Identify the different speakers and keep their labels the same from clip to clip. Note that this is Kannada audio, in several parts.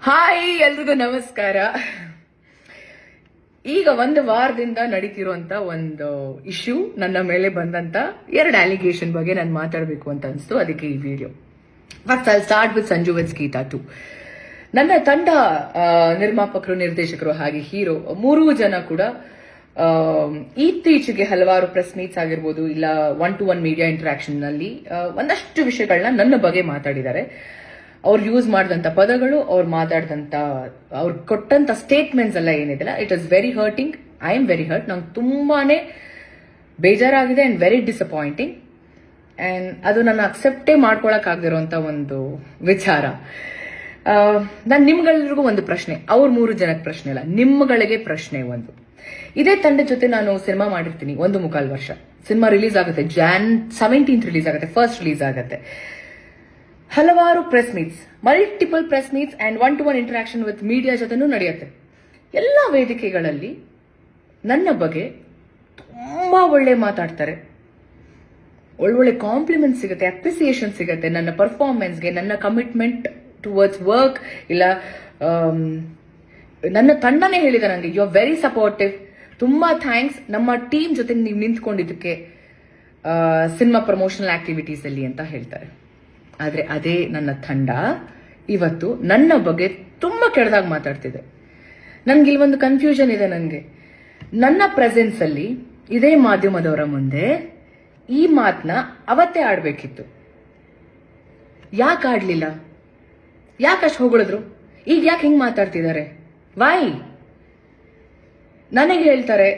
Speaker 1: ಹಾಯ್, ಎಲ್ರಿಗೂ ನಮಸ್ಕಾರ. ಈಗ ಒಂದು ವಾರದಿಂದ ನಡೀತಿರುವಂತ ಒಂದು ಇಶ್ಯೂ, ನನ್ನ ಮೇಲೆ ಬಂದಂತ 2 ಅಲಿಗೇಷನ್ ಬಗ್ಗೆ ನಾನು ಮಾತಾಡಬೇಕು ಅಂತ ಅನಿಸ್ತು. ಅದಕ್ಕೆ ಈ video. First I start with Sanju with Geetha 2. ನನ್ನ ತಂಡ ನಿರ್ಮಾಪಕರು, ನಿರ್ದೇಶಕರು ಹಾಗೆ ಹೀರೋ 3 ಜನ ಕೂಡ ಇತ್ತೀಚೆಗೆ ಹಲವಾರು ಪ್ರೆಸ್ ಮೀಟ್ಸ್ ಆಗಿರ್ಬೋದು, ಇಲ್ಲ 1-to-1 ಮೀಡಿಯಾ ಇಂಟರಾಕ್ಷನ್ ನಲ್ಲಿ ಒಂದಷ್ಟು ವಿಷಯಗಳನ್ನ ನನ್ನ ಬಗ್ಗೆ ಮಾತಾಡಿದ್ದಾರೆ. ಅವ್ರು ಯೂಸ್ ಮಾಡಿದಂತ ಪದಗಳು, ಅವ್ರು ಕೊಟ್ಟಂತ ಸ್ಟೇಟ್ಮೆಂಟ್ಸ್ ಎಲ್ಲ ಏನಿದೆ, it is very hurting. I am very hurt. ನಂಗೆ ತುಂಬಾನೇ ಬೇಜಾರಾಗಿದೆ ಅಂಡ್ ವೆರಿ ಡಿಸಪಾಯಿಂಟಿಂಗ್. ಅಂಡ್ ಅದು ನನ್ನ ಅಕ್ಸೆಪ್ಟೇ ಮಾಡ್ಕೊಳಕ್ ಆಗದಿರುವಂತ ಒಂದು ವಿಚಾರ. ನಾನು ನಿಮ್ಗೆಲ್ರಿಗೂ ಒಂದು ಪ್ರಶ್ನೆ, ಅವ್ರ 3 ಜನಕ್ಕೆ ಪ್ರಶ್ನೆ ಇಲ್ಲ, ನಿಮ್ಗಳಿಗೆ ಪ್ರಶ್ನೆ ಒಂದು. ಇದೇ ತಂಡ ಜೊತೆ ನಾನು ಸಿನಿಮಾ ಮಾಡಿರ್ತೀನಿ 1.25 ವರ್ಷ. ಸಿನಿಮಾ ರಿಲೀಸ್ ಆಗುತ್ತೆ Jan 17th ರಿಲೀಸ್ ಆಗುತ್ತೆ, ಫಸ್ಟ್ ರಿಲೀಸ್ ಆಗುತ್ತೆ. ಹಲವಾರು press meets, multiple press meets and 1-to-1 interaction with media ಜೊತೆನೂ ನಡೆಯುತ್ತೆ. ಎಲ್ಲ ವೇದಿಕೆಗಳಲ್ಲಿ ನನ್ನ ಬಗ್ಗೆ ತುಂಬಾ ಒಳ್ಳೆ ಮಾತಾಡ್ತಾರೆ, ಒಳ್ಳೊಳ್ಳೆ ಕಾಂಪ್ಲಿಮೆಂಟ್ ಸಿಗುತ್ತೆ, ಅಪ್ರಿಸಿಯೇಷನ್ ಸಿಗುತ್ತೆ ನನ್ನ ಪರ್ಫಾರ್ಮೆನ್ಸ್ಗೆ, ನನ್ನ ಕಮಿಟ್ಮೆಂಟ್ ಟುವರ್ಡ್ಸ್ ವರ್ಕ್. ಇಲ್ಲ ನನ್ನ ತಂಡನೇ ಹೇಳಿದೆ ನನಗೆ, ಯು ಆರ್ ವೆರಿ ಸಪೋರ್ಟಿವ್, ತುಂಬಾ ಥ್ಯಾಂಕ್ಸ್ ನಮ್ಮ ಟೀಮ್ ಜೊತೆ ನೀವು ನಿಂತ್ಕೊಂಡಿದ್ದಕ್ಕೆ ಸಿನಿಮಾ ಪ್ರಮೋಷನಲ್ ಆಕ್ಟಿವಿಟೀಸ್ ಅಲ್ಲಿ ಅಂತ ಹೇಳ್ತಾರೆ. ಆದ್ರೆ ಅದೇ ನನ್ನ ತಂಡ ಇವತ್ತು ನನ್ನ ಬಗ್ಗೆ ತುಂಬಾ ಕೆಟ್ಟದಾಗಿ ಮಾತಾಡ್ತಿದೆ. ನನ್ಗೆ ಇಲ್ಲಿ ಒಂದು ಕನ್ಫ್ಯೂಷನ್ ಇದೆ. ನನಗೆ ನನ್ನ ಪ್ರೆಸೆನ್ಸ್ ಅಲ್ಲಿ ಇದೇ ಮಾಧ್ಯಮದವರ ಮುಂದೆ ಈ ಮಾತನ್ನ ಅವತ್ತೇ ಆಡ್ಬೇಕಿತ್ತು. ಯಾಕೆ ಆಡ್ಲಿಲ್ಲ? ಯಾಕಷ್ಟು ಹೊಗಳಿದ್ರು? ಈಗ ಯಾಕೆ ಹಿಂಗ್ ಮಾತಾಡ್ತಿದ್ದಾರೆ? ವೈ? ನನಗೆ ಹೇಳ್ತಾರೆ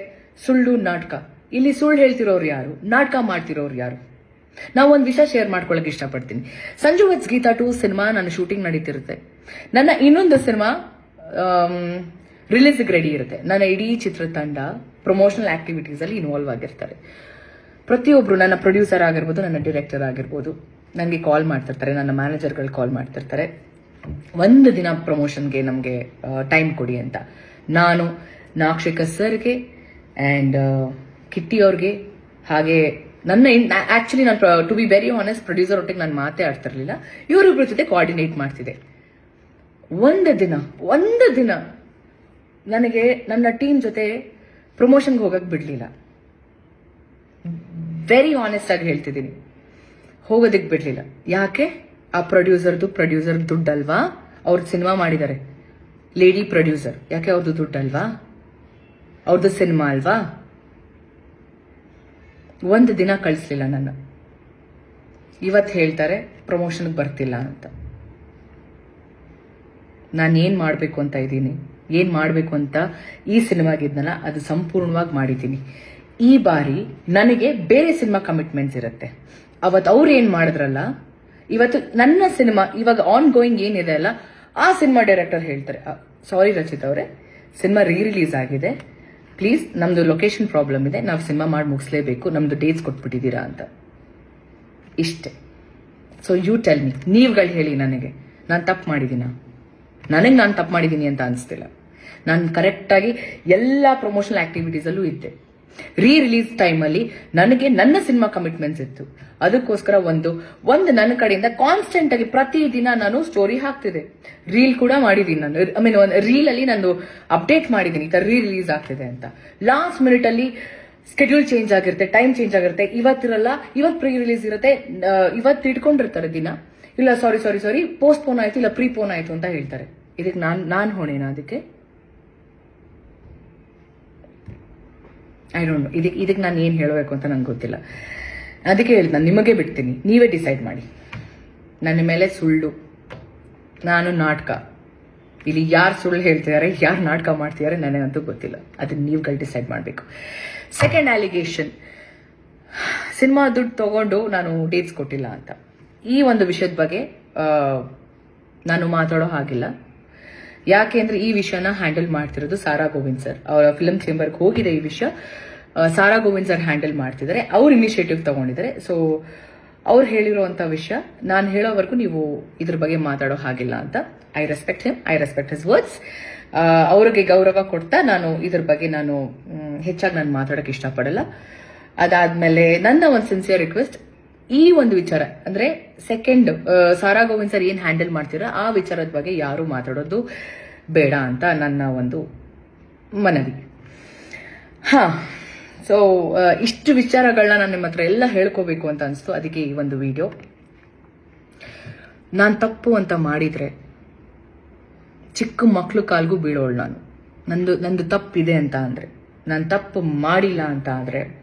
Speaker 1: ಸುಳ್ಳು ನಾಟಕ. ಇಲ್ಲಿ ಸುಳ್ಳು ಹೇಳ್ತಿರೋರು ಯಾರು? ನಾಟಕ ಮಾಡ್ತಿರೋರು ಯಾರು? ನಾವು ಒಂದು ವಿಷಯ ಶೇರ್ ಮಾಡ್ಕೊಳಕ್ ಇಷ್ಟಪಡ್ತೀನಿ. ಸಂಜು ವಿತ್ ಗೀತಾ 2 ಸಿನಿಮಾ ನನ್ನ ಶೂಟಿಂಗ್ ನಡೀತಿರುತ್ತೆ. ನನ್ನ ಇನ್ನೊಂದು ಸಿನಿಮಾ ರಿಲೀಸ್ಗೆ ರೆಡಿ ಇರುತ್ತೆ. ನನ್ನ ಇಡೀ ಚಿತ್ರತಂಡ ಪ್ರಮೋಷನಲ್ ಆಕ್ಟಿವಿಟೀಸ್ ಅಲ್ಲಿ ಇನ್ವಾಲ್ವ್ ಆಗಿರ್ತಾರೆ. ಪ್ರತಿಯೊಬ್ರು, ನನ್ನ ಪ್ರೊಡ್ಯೂಸರ್ ಆಗಿರ್ಬೋದು, ನನ್ನ ಡೈರೆಕ್ಟರ್ ಆಗಿರ್ಬೋದು, ನನಗೆ ಕಾಲ್ ಮಾಡ್ತಿರ್ತಾರೆ, ನನ್ನ ಮ್ಯಾನೇಜರ್ಗಳು ಕಾಲ್ ಮಾಡ್ತಿರ್ತಾರೆ, ಒಂದು ದಿನ ಪ್ರಮೋಷನ್ಗೆ ನಮಗೆ ಟೈಮ್ ಕೊಡಿ ಅಂತ. ನಾನು ನಾಕ್ಷಿಕ ಸರ್ಗೆ ಅಂಡ್ ಕಿಟ್ಟಿ ಅವ್ರಿಗೆ, ಹಾಗೆ ನನ್ನ ಆಕ್ಚುಲಿ ನಾನು to be very honest producer ಒಟ್ಟಿಗೆ ನಾನು ಮಾತೇ ಆಡ್ತಿರ್ಲಿಲ್ಲ, ಇವರಿಬ್ಬರ ಜೊತೆ ಕೋಆರ್ಡಿನೇಟ್ ಮಾಡ್ತಿದ್ದೆ. ಒಂದು ದಿನ ನನಗೆ ನನ್ನ ಟೀಮ್ ಜೊತೆ ಪ್ರಮೋಷನ್ಗೆ ಹೋಗಕ್ ಬಿಡ್ಲಿಲ್ಲ. ವೆರಿ ಆನೆಸ್ಟ್ ಆಗಿ ಹೇಳ್ತಿದ್ದೀನಿ, ಹೋಗೋದಕ್ಕೆ ಬಿಡ್ಲಿಲ್ಲ. ಯಾಕೆ? ಆ ಪ್ರೊಡ್ಯೂಸರ್ ದುಡ್ಡಲ್ವಾ? ಅವ್ರ ಸಿನಿಮಾ ಮಾಡಿದ್ದಾರೆ, ಲೇಡಿ ಪ್ರೊಡ್ಯೂಸರ್. ಯಾಕೆ? ಅವ್ರದ್ದು ದುಡ್ಡಲ್ವಾ? ಅವ್ರದ್ದು ಸಿನಿಮಾ ಅಲ್ವಾ? ಒಂದು ದಿನ ಕಳಿಸ್ಲಿಲ್ಲ ನನ್ನ. ಇವತ್ತು ಹೇಳ್ತಾರೆ ಪ್ರಮೋಷನ್ಗೆ ಬರ್ತಿಲ್ಲ ಅಂತ. ನಾನು ಏನ್ ಮಾಡ್ಬೇಕು ಅಂತ ಇದ್ದೀನಿ, ಏನ್ ಮಾಡ್ಬೇಕು ಅಂತ ಈ ಸಿನಿಮಾಗಿದ್ನಲ್ಲ ಅದು ಸಂಪೂರ್ಣವಾಗಿ ಮಾಡಿದ್ದೀನಿ. ಈ ಬಾರಿ ನನಗೆ ಬೇರೆ ಸಿನಿಮಾ ಕಮಿಟ್ಮೆಂಟ್ಸ್ ಇರುತ್ತೆ. ಅವತ್ತು ಅವ್ರು ಏನ್ ಮಾಡಿದ್ರಲ್ಲ, ಇವತ್ತು ನನ್ನ ಸಿನಿಮಾ ಇವಾಗ ಆನ್ ಗೋಯಿಂಗ್ ಏನಿದೆ ಅಲ್ಲ, ಆ ಸಿನಿಮಾ ಡೈರೆಕ್ಟರ್ ಹೇಳ್ತಾರೆ, ಸಾರಿ ರಚಿತ್ ಅವರೇ, ಸಿನಿಮಾ ರಿಲೀಸ್ ಆಗಿದೆ, ಪ್ಲೀಸ್ ನಮ್ದು ಲೊಕೇಶನ್ ಪ್ರಾಬ್ಲಮ್ ಇದೆ, ನಾವು ಸಿನಿಮಾ ಮಾಡಿ ಮುಗಿಸ್ಲೇಬೇಕು, ನಮ್ದು ಡೇಟ್ಸ್ ಕೊಟ್ಬಿಟ್ಟಿದ್ದೀರಾ ಅಂತ. ಇಷ್ಟೇ. ಸೊ ಯು ಟೆಲ್ ಮಿ, ನೀವುಗಳು ಹೇಳಿ ನನಗೆ, ನಾನು ತಪ್ಪು ಮಾಡಿದ್ದೀನ? ನನಗೆ ನಾನು ತಪ್ಪು ಮಾಡಿದ್ದೀನಿ ಅಂತ ಅನಿಸ್ತಿಲ್ಲ. ನಾನು ಕರೆಕ್ಟಾಗಿ ಎಲ್ಲ ಪ್ರಮೋಷನಲ್ ಆಕ್ಟಿವಿಟೀಸ್ ಅಲ್ಲೂ ಇದ್ದೆ. ರಿಲೀಸ್ ಟೈಮಲ್ಲಿ ನನಗೆ ನನ್ನ ಸಿನಿಮಾ ಕಮಿಟ್ಮೆಂಟ್ಸ್ ಇತ್ತು. ಅದಕ್ಕೋಸ್ಕರ ಒಂದು ನನ್ನ ಕಡೆಯಿಂದ ಕಾನ್ಸ್ಟೆಂಟ್ ಆಗಿ ಪ್ರತಿದಿನ ನಾನು ಸ್ಟೋರಿ ಹಾಕ್ತಿದ್ದೆ, ರೀಲ್ ಕೂಡ ಮಾಡಿದ್ದೀನಿ. ನಾನು ಒಂದು ರೀಲ್ ಅಲ್ಲಿ ನಾನು ಅಪ್ಡೇಟ್ ಮಾಡಿದ್ದೀನಿ, ಈ ತರ ರಿಲೀಸ್ ಆಗ್ತಿದೆ ಅಂತ. ಲಾಸ್ಟ್ ಮಿನಿಟ್ ಅಲ್ಲಿ ಸ್ಕೆಡ್ಯೂಲ್ ಚೇಂಜ್ ಆಗಿರುತ್ತೆ, ಟೈಮ್ ಚೇಂಜ್ ಆಗಿರುತ್ತೆ, ಇವತ್ತಿರಲ್ಲ, ಇವತ್ತು ಪ್ರೀ ರಿಲೀಸ್ ಇರುತ್ತೆ, ಇವತ್ತು ಇಟ್ಕೊಂಡಿರ್ತಾರೆ ದಿನ, ಇಲ್ಲ ಸಾರಿ ಪೋಸ್ಟ್ ಪೋನ್ ಆಯ್ತು, ಇಲ್ಲ ಪ್ರೀಪೋನ್ ಆಯ್ತು ಅಂತ ಹೇಳ್ತಾರೆ. ಇದಕ್ಕೆ ನಾನು ಹೊಣೆನಾ? ಅದಕ್ಕೆ ಐ ಡೋಂಟ್ ನೋ. ಇದಕ್ಕೆ ನಾನು ಏನು ಹೇಳಬೇಕು ಅಂತ ನಂಗೆ ಗೊತ್ತಿಲ್ಲ. ಅದಕ್ಕೆ ಹೇಳಿದ್, ನಾನು ನಿಮಗೆ ಬಿಡ್ತೀನಿ, ನೀವೇ ಡಿಸೈಡ್ ಮಾಡಿ. ನನ್ನ ಮೇಲೆ ಸುಳ್ಳು, ನಾನು ನಾಟಕ. ಇಲ್ಲಿ ಯಾರು ಸುಳ್ಳು ಹೇಳ್ತಿದ್ದಾರೆ, ಯಾರು ನಾಟಕ ಮಾಡ್ತಿದ್ದಾರೆ ನನಗಂತೂ ಗೊತ್ತಿಲ್ಲ. ಅದನ್ನ ನೀವುಗಳು ಡಿಸೈಡ್ ಮಾಡಬೇಕು. ಸೆಕೆಂಡ್ ಅಲಿಗೇಷನ್, ಸಿನಿಮಾ ದುಡ್ಡು ತಗೊಂಡು ನಾನು ಡೇಟ್ಸ್ ಕೊಟ್ಟಿಲ್ಲ ಅಂತ. ಈ ಒಂದು ವಿಷಯದ ಬಗ್ಗೆ ನಾನು ಮಾತಾಡೋ ಹಾಗಿಲ್ಲ. ಯಾಕೆ ಅಂದ್ರೆ ಈ ವಿಷಯನ ಹ್ಯಾಂಡಲ್ ಮಾಡ್ತಿರೋದು ಸಾರಾ ಗೋವಿಂದ್ ಸರ್. ಅವರ ಫಿಲ್ಮ್ ಚೇಂಬರ್ಗೆ ಹೋಗಿದೆ ಈ ವಿಷಯ. ಸಾರಾ ಗೋವಿಂದ್ ಸರ್ ಹ್ಯಾಂಡಲ್ ಮಾಡ್ತಿದ್ದಾರೆ, ಅವ್ರು ಇನಿಷಿಯೇಟಿವ್ ತಗೊಂಡಿದ್ದಾರೆ. ಸೊ ಅವ್ರು ಹೇಳಿರುವಂತ ವಿಷಯ ನಾನು ಹೇಳೋವರೆಗೂ ನೀವು ಇದ್ರ ಬಗ್ಗೆ ಮಾತಾಡೋ ಹಾಗಿಲ್ಲ ಅಂತ. I respect him, I respect his words. ಅವ್ರಿಗೆ ಗೌರವ ಕೊಡ್ತಾ ನಾನು ಇದ್ರ ಬಗ್ಗೆ ನಾನು ಹೆಚ್ಚಾಗಿ ನಾನು ಮಾತಾಡೋಕೆ ಇಷ್ಟಪಡಲ್ಲ. ಅದಾದ್ಮೇಲೆ ನನ್ನ ಒಂದು ಸಿನ್ಸಿಯರ್ ರಿಕ್ವೆಸ್ಟ್, ಈ ಒಂದು ವಿಚಾರ ಅಂದ್ರೆ ಸೆಕೆಂಡ್ ಸಾರಾ ಗೋವಿಂದ್ ಸರ್ ಏನ್ ಹ್ಯಾಂಡಲ್ ಮಾಡ್ತೀರಾ ಆ ವಿಚಾರದ ಬಗ್ಗೆ ಯಾರು ಮಾತಾಡೋದು ಬೇಡ ಅಂತ ನನ್ನ ಒಂದು ಮನವಿ. ಹಾ, ಸೊ ಇಷ್ಟು ವಿಚಾರಗಳನ್ನ ನಾನು ನಿಮ್ಮ ಹತ್ರ ಎಲ್ಲ ಹೇಳ್ಕೋಬೇಕು ಅಂತ ಅನಿಸ್ತು. ಅದಕ್ಕೆ ಈ ಒಂದು ವಿಡಿಯೋ. ನಾನು ತಪ್ಪು ಅಂತ ಮಾಡಿದ್ರೆ ಚಿಕ್ಕ ಮಕ್ಳು ಕಾಲ್ಗೂ ಬೀಳೋಳು ನಾನು. ನಂದು ತಪ್ಪಿದೆ ಅಂತ ಅಂದ್ರೆ, ನಾನು ತಪ್ಪು ಮಾಡಿಲ್ಲ ಅಂತ ಆದ್ರೆ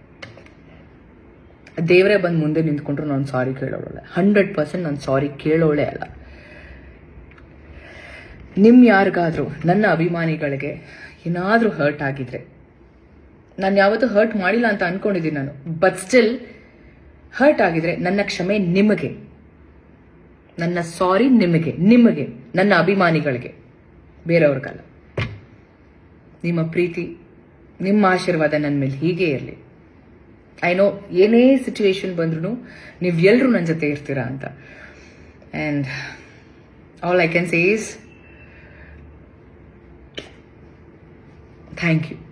Speaker 1: ದೇವರೇ ಬಂದು ಮುಂದೆ ನಿಂತ್ಕೊಂಡ್ರು ನಾನು ಸಾರಿ ಕೇಳೋಳೆ. 100% ನಾನು ಸಾರಿ ಕೇಳೋಳೆ ಅಲ್ಲ. ಯಾರಿಗಾದ್ರೂ ನನ್ನ ಅಭಿಮಾನಿಗಳಿಗೆ ಏನಾದ್ರೂ ಹರ್ಟ್ ಆಗಿದ್ರೆ, ನಾನು ಯಾವತ್ತೂ ಹರ್ಟ್ ಮಾಡಿಲ್ಲ ಅಂತ ಅನ್ಕೊಂಡಿದ್ದೀನಿ ನಾನು, ಬಟ್ ಸ್ಟಿಲ್ ಹರ್ಟ್ ಆಗಿದ್ರೆ ನನ್ನ ಕ್ಷಮೆ ನಿಮಗೆ, ನನ್ನ ಸಾರಿ ನಿಮಗೆ, ನನ್ನ ಅಭಿಮಾನಿಗಳಿಗೆ, ಬೇರೆಯವ್ರಿಗಲ್ಲ. ನಿಮ್ಮ ಪ್ರೀತಿ, ನಿಮ್ಮ ಆಶೀರ್ವಾದ ನನ್ನ ಮೇಲೆ ಹೀಗೆ ಇರಲಿ. ಐ ನೋ ಏನೇ ಸಿಚುವೇಶನ್ ಬಂದ್ರೂ ನೀವೆಲ್ಲರೂ ನನ್ನ ಜೊತೆ ಇರ್ತೀರಾ ಅಂತ. And all I can say is thank you.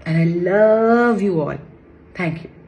Speaker 1: And I love you all. Thank you.